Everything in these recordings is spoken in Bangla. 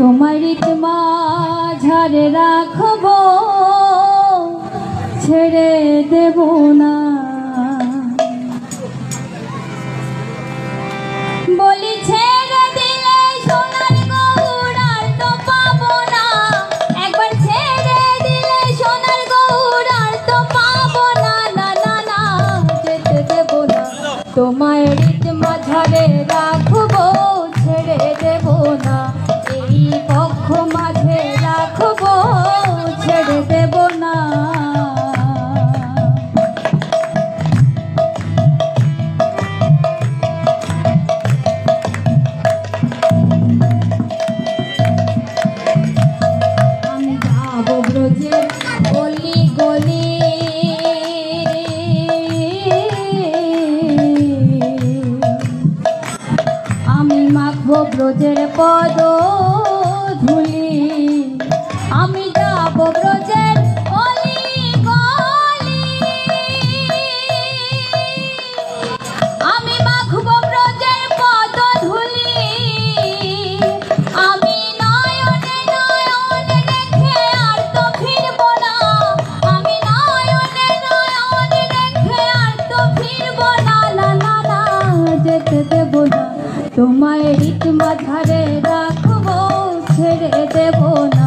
তোমারই মাঝারে রাখবো, ছেড়ে দেব না। বলি ছেড়ে দিলে সোনার গৌর আর তো পাবো না, একবার ছেড়ে দিলে সোনার গৌর আর তো পাবো না। না না না, যেতে দেব না, তোমারই মাঝারে রাখবো, ছেড়ে দেব না। এই পক্ষ মাঝে রাখবো, ছেড়ে দেব না। আমি যাবো ব্রজের গলি গলি, আমি মাখবো ব্রজের পদ ধুলি। আমি যাবো ব্রজের গলি গলি, আমি মাখবো ব্রজের পদ ধুলি। আমি নয়নে নয়নে দেখে আর তো ফিরবো না, আমি নয়নে নয়নে দেখে আর তো ফিরবো না। না না না, যেতে দেব না, তোমায় রীত মাঝারে রাখবো, ছেড়ে দেব না।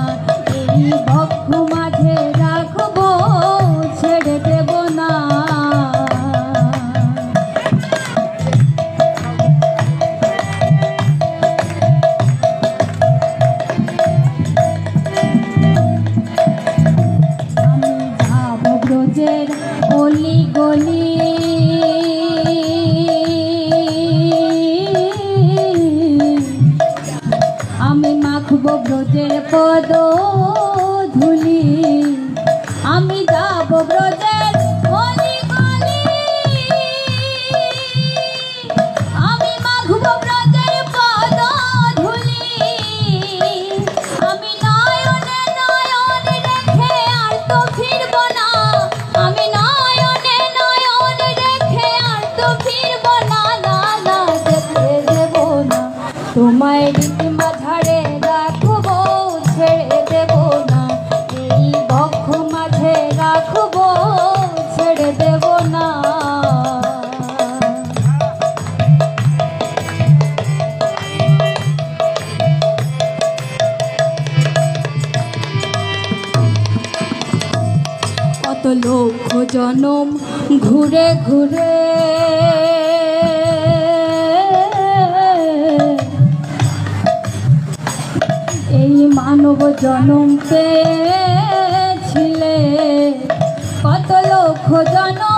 এই বক্ষ মাঝে রাখবো, ছেড়ে দেব না। আমি যাবো ব্রজের গলি গলি, আমি মাখবো ব্রজের পদ ধুলি। আমি যাবো ব্রজের গলি গলি, আমি মাখবো ব্রজের পদ ধুলি। আমি নয়নে নয়নে দেখে আর তো ফিরবো না, আমি নয়নে নয়নে দেখে আর তো ফিরবো না। না না, যেতে দেব না, তোমায় মাঝারে রাখবো, ছেড়ে দেব না। এই বক্ষ মাঝে রাখবো, ছেড়ে দেব না। কত লক্ষ জনম ঘুরে ঘুরে এই মানব জনম পেয়েছিলে, কত লক্ষ জনম